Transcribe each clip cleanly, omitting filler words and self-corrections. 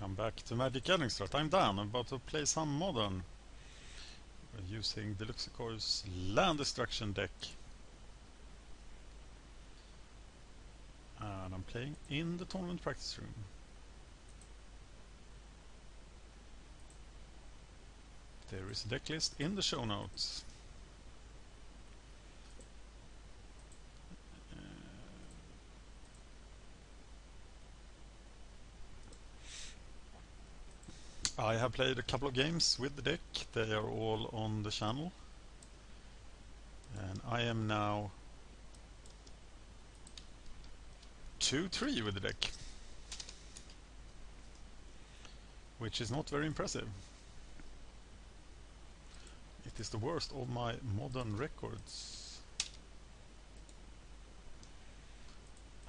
Welcome back to MagicGatheringStrat. I'm Dan. I'm about to play some Modern. We're using Deluxeicoff's Land Destruction deck. And I'm playing in the tournament practice room. There is a deck list in the show notes. I have played a couple of games with the deck. They are all on the channel. And I am now 2-3 with the deck, which is not very impressive. It is the worst of my Modern records.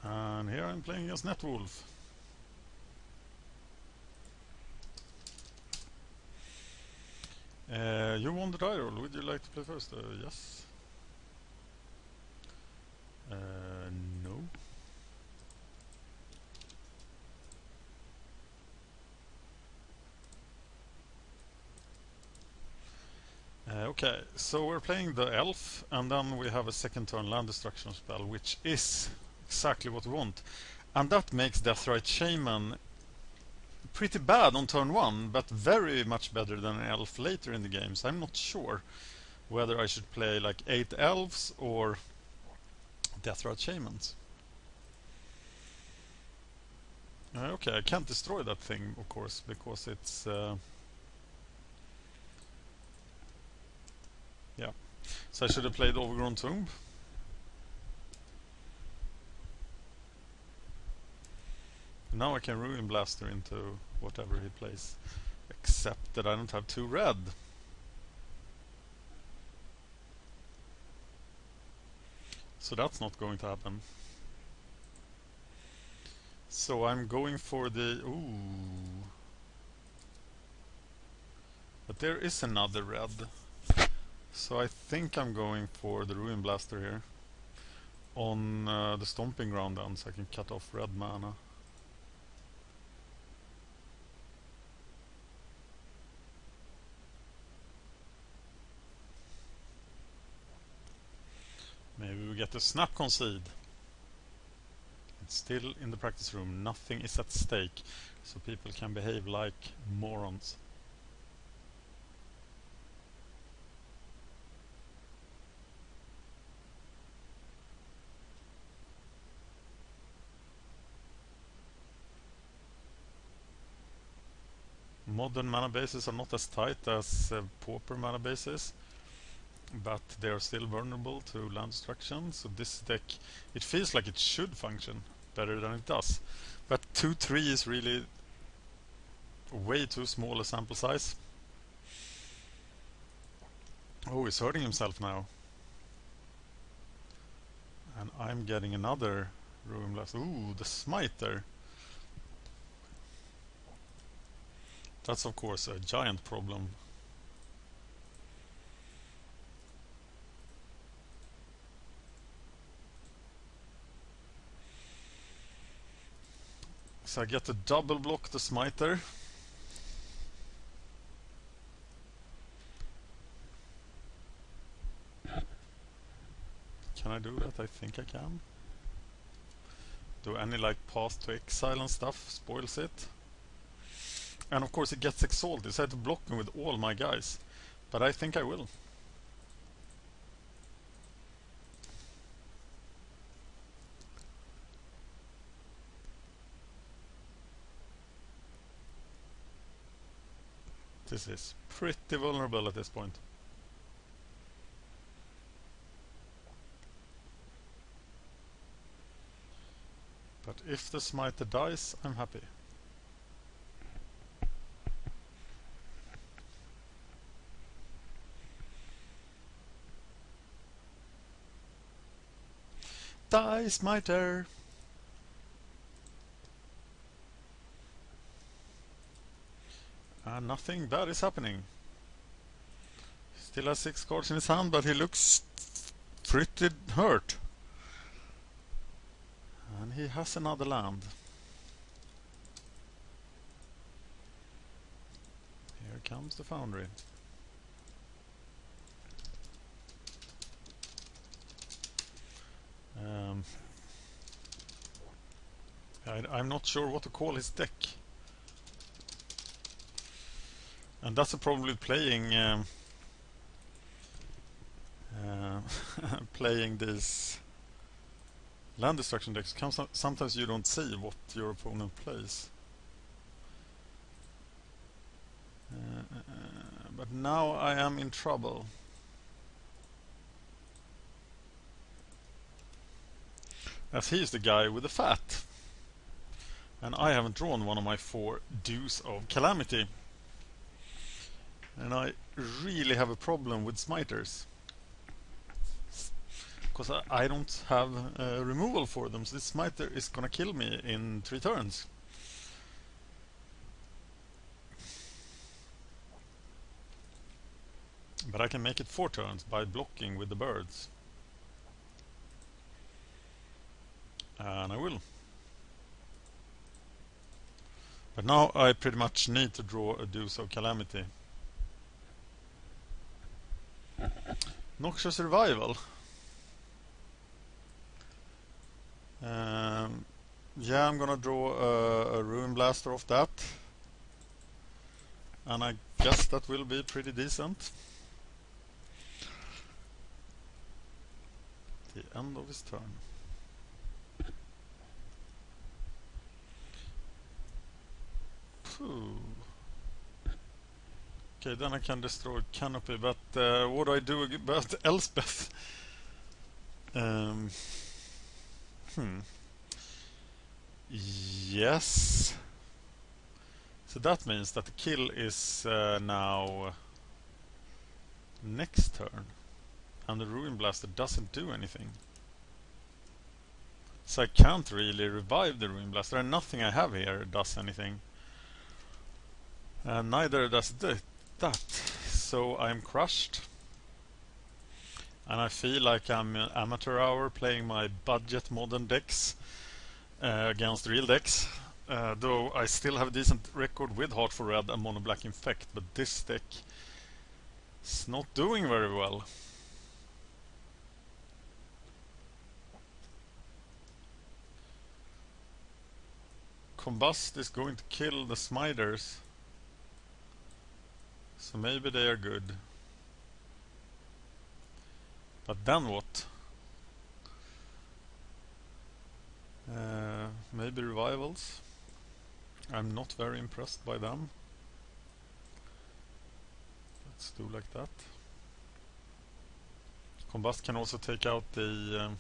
And here I'm playing as Netwolf. You won the die roll. Would you like to play first? Yes. No. Okay, so we're playing the elf, and then we have a second turn land destruction spell, which is exactly what we want. And that makes Deathrite Shaman pretty bad on turn 1, but very much better than an elf later in the game. So I'm not sure whether I should play like 8 elves or Deathrite Shamans. Okay, I can't destroy that thing, of course, because it's... yeah. So I should have played Overgrown Tomb. Now I can Ruin Blaster into whatever he plays, except that I don't have 2 red. So that's not going to happen. So I'm going for the... ooh. But there is another red. So I think I'm going for the Ruin Blaster here. On the Stomping Ground then, so I can cut off red mana. Maybe we get a Snap Concede. It's still in the practice room. Nothing is at stake, so people can behave like morons. Modern mana bases are not as tight as Pauper mana bases, but they are still vulnerable to land destruction, so this deck, it feels like it should function better than it does. But 2-3 is really way too small a sample size. Oh, he's hurting himself now. And I'm getting another Ruin Blast. Ooh, the Smiter. That's of course a giant problem. So I get to double block the Smiter. Can I do that? I think I can. Do any like Path to Exile and stuff spoils it. And of course it gets exalted, so I have to block him with all my guys. But I think I will. This is pretty vulnerable at this point. But if the Smiter dies, I'm happy. Die, Smiter! And nothing bad is happening. Still has 6 cards in his hand, but he looks pretty hurt. And he has another land. comes the Foundry. I'm not sure what to call his deck. And that's a problem with playing playing these land destruction decks. Sometimes you don't see what your opponent plays. But now I am in trouble. As he is the guy with the fat. And I haven't drawn one of my 4 Dues of Calamity. And I really have a problem with smiters. Because I don't have removal for them, so this smiter is gonna kill me in 3 turns. But I can make it 4 turns by blocking with the birds. And I will. But now I pretty much need to draw a Dues of Calamity. Noxious Revival. Yeah, I'm gonna draw a Ruin Blaster off that. And I guess that will be pretty decent. The end of his turn. Okay, then I can destroy Canopy, but what do I do about Elspeth? Yes. So that means that the kill is now next turn. And the Ruin Blaster doesn't do anything. So I can't really revive the Ruin Blaster, and nothing I have here does anything. And neither does that. So I'm crushed. And I feel like I'm an amateur hour playing my budget modern decks against real decks. Though I still have a decent record with Heart for Red and Mono Black Infect, but this deck is not doing very well. Combust is going to kill the Smiters. So maybe they are good. But then what? Maybe revivals. I'm not very impressed by them. Let's do like that. Combust can also take out the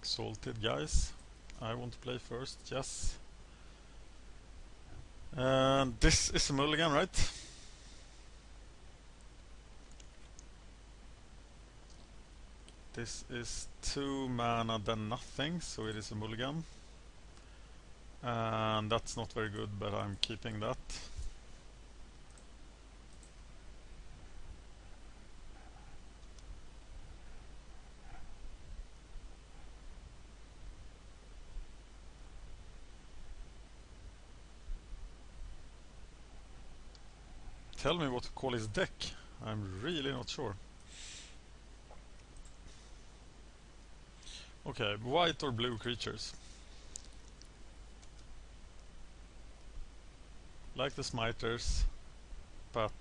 Exalted guys. I want to play first, yes. And this is a mulligan, right? This is 2 mana then nothing, so it is a mulligan. And that's not very good, but I'm keeping that. Tell me what to call his deck. I'm really not sure. Okay, white or blue creatures. Like the Smiters, but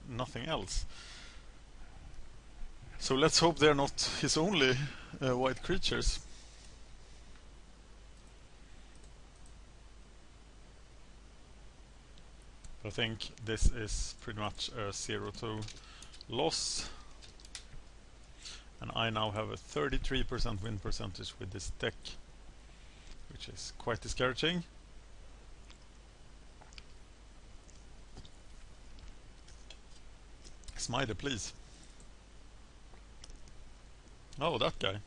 nothing else. So let's hope they're not his only white creatures. I think this is pretty much a 0-2 loss. And I now have a 33% win percentage with this deck, which is quite discouraging. Smiter, please. Oh, that guy.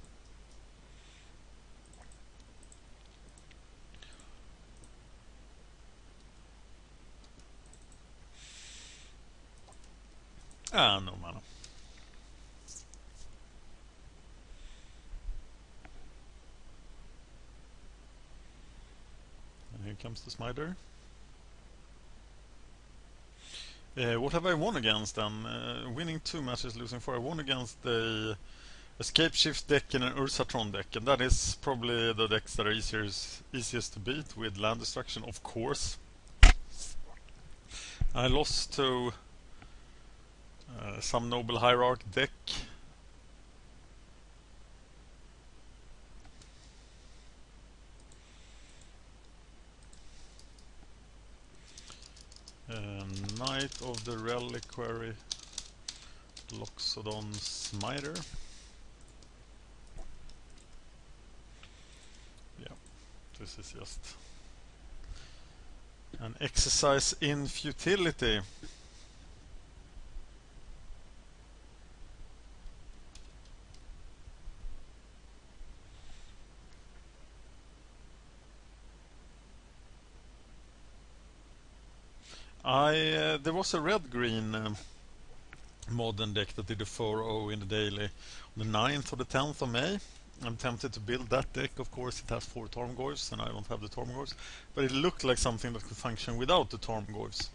Ah, no mana. And here comes the Smiter. What have I won against then? Winning 2 matches, losing 4. I won against the Escape Shift deck and an Ursatron deck, and that is probably the decks that are easiest to beat with land destruction, of course. I lost to some Noble Hierarch deck. Knight of the Reliquary, Loxodon Smiter. Yeah, this is just an exercise in futility. There was a red-green modern deck that did a 4-0 in the daily on the 9th or the 10th of May. I'm tempted to build that deck. Of course, it has 4 Tormgoyfs, and I don't have the Tormgoyfs, but it looked like something that could function without the Tormgoyfs.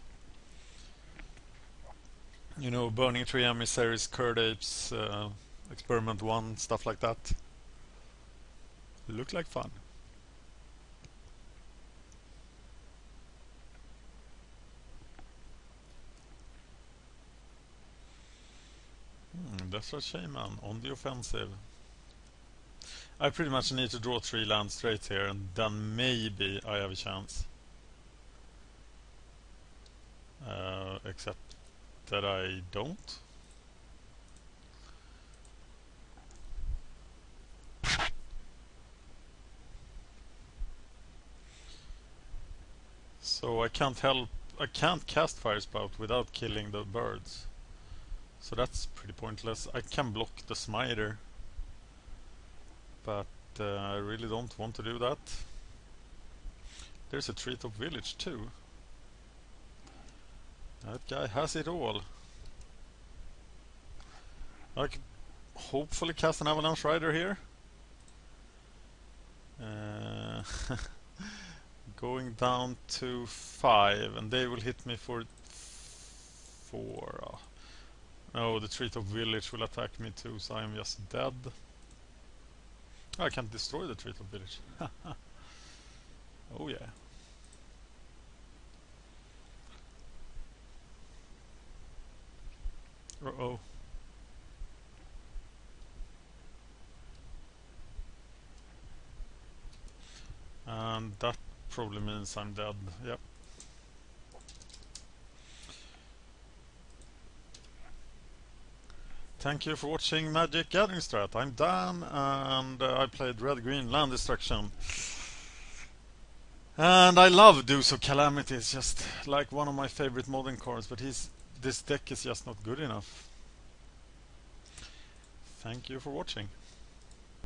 You know, Burning Tree Emissaries, Curd Apes, Experiment 1, stuff like that. Looked like fun. Desert Shaman on the offensive. I pretty much need to draw 3 lands straight here, and then maybe I have a chance. Except that I don't. So I can't cast Fire Spout without killing the birds. So that's pretty pointless. I can block the Smiter, but I really don't want to do that. There's a Treetop Village too. That guy has it all. I could hopefully cast an Avalanche Rider here. Going down to 5, and they will hit me for 4. No, the Treetop Village will attack me too, so I am just dead. I can't destroy the Treetop Village. Oh yeah. Uh-oh. And that probably means I'm dead. Yep. Thank you for watching MagicGatheringStrat. I'm Dan, and I played Red-Green Land Destruction. And I love Deuce of Calamity. It's just like one of my favorite modern cards, but this deck is just not good enough. Thank you for watching.